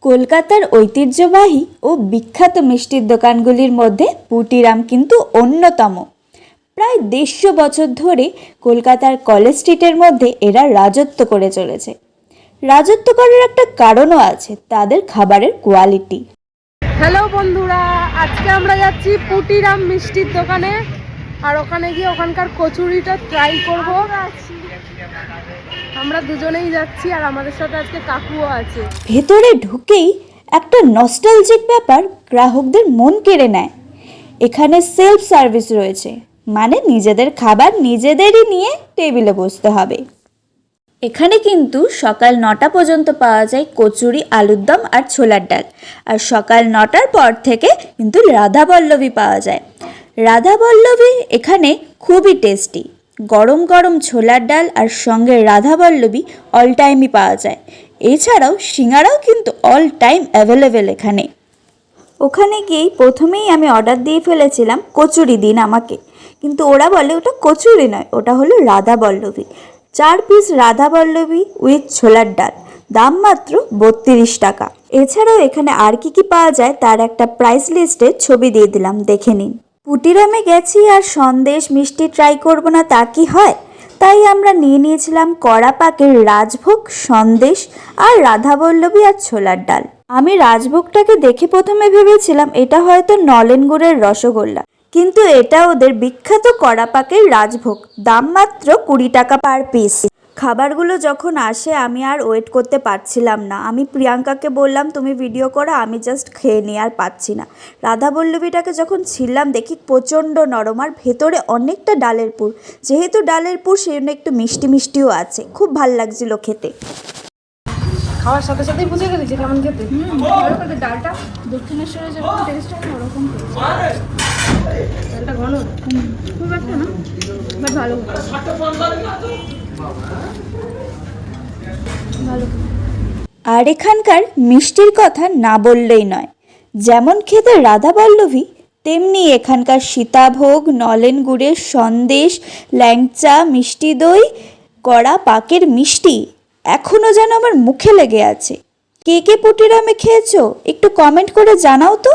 কলকাতার ঐতিহ্যবাহী ও বিখ্যাত মিষ্টির দোকানগুলির মধ্যে পুটিরাম কিন্তু অন্যতম। প্রায় 150 বছর ধরে কলকাতার কলেজ স্ট্রিটের মধ্যে এরা রাজত্ব করে চলেছে। রাজত্ব করার একটা কারণও আছে, তাদের খাবারের কোয়ালিটি। হ্যালো বন্ধুরা, আজকে আমরা যাচ্ছি পুটিরাম মিষ্টির দোকানে, আর ওখানে গিয়ে ওখানকার কচুরিটা ট্রাই করব। আমরা দুজনেই যাচ্ছি, আর আমাদের সাথে আজকে কাকুও আছে। ভেতরে ঢুকেই একটা নস্টালজিক ব্যাপার গ্রাহকদের মন কেড়ে নেয়। এখানে সেলফ সার্ভিস রয়েছে, মানে নিজেদের খাবার নিজেদেরই নিয়ে টেবিলে বসতে হবে। এখানে কিন্তু সকাল 9টা পর্যন্ত পাওয়া যায় কচুরি, আলুর দম আর ছোলার ডাল। আর সকাল 9টার পর থেকে কিন্তু রাধাবল্লভী পাওয়া যায়। রাধাবল্লভী এখানে খুবই টেস্টি। গরম গরম ছোলার ডাল আর সঙ্গে রাধাবল্লভী অল টাইমই পাওয়া যায়। এছাড়াও সিঙ্গারাও কিন্তু অল টাইম অ্যাভেলেবেল এখানে। ওখানে গিয়েই প্রথমেই আমি অর্ডার দিয়ে ফেলেছিলাম কচুরি দিন আমাকে, কিন্তু ওরা বলে ওটা কচুরি নয়, ওটা হলো রাধাবল্লভী। 4 পিস রাধাবল্লভী উইথ ছোলার ডাল, দাম মাত্র 32 টাকা। এছাড়াও এখানে আর কি পাওয়া যায় তার একটা প্রাইস লিস্টে ছবি দিয়ে দিলাম, দেখে নিন। পুটিরামে গেছি আর সন্দেশ মিষ্টি ট্রাই করব না তা কি হয়? তাই আমরা নিয়েছিলাম কড়া পাকের রাজভোগ, সন্দেশ আর রাধাবল্লভী আর ছোলার ডাল। আমি রাজভোগটাকে দেখে প্রথমে ভেবেছিলাম এটা হয়তো নলেন গুড়ের রসগোল্লা, কিন্তু এটা ওদের বিখ্যাত কড়া পাকের রাজভোগ, দাম মাত্র 20 টাকা পার পিস। খাবারগুলো যখন আসে আমি আর ওয়েট করতে পারছিলাম না। আমি প্রিয়াঙ্কাকে বললাম তুমি ভিডিও করো, আমি জাস্ট খেয়ে নিই, আর পাচ্ছি না। রাধাবল্লভীটাকে যখন ছিললাম দেখি প্রচণ্ড নরম, আর ভেতরে অনেকটা ডালের পুর। যেহেতু ডালের পুর সেই জন্য একটু মিষ্টি মিষ্টিও আছে, খুব ভাল লাগছিল খেতে। খাওয়ার সাথে সাথেই বুঝে গেলি যে কেমন খেতে। ডালটা দক্ষিণেশ্বরের যেরকম টেস্ট হয় ওরকম ডালটা ঘন, খুব একটা না, বাট ভালো ভালো। আর এখানকার মিষ্টির কথা না বললেই নয়। যেমন খেতে রাধাবল্লভী, তেমনি এখানকার সীতাভোগ, নলেন গুড়ের সন্দেশ, ল্যাংচা, মিষ্টি দই, কড়া পাকের মিষ্টি এখনও যেন আমার মুখে লেগে আছে। কে কে পুটিরামে খেয়েছো একটু কমেন্ট করে জানাও তো।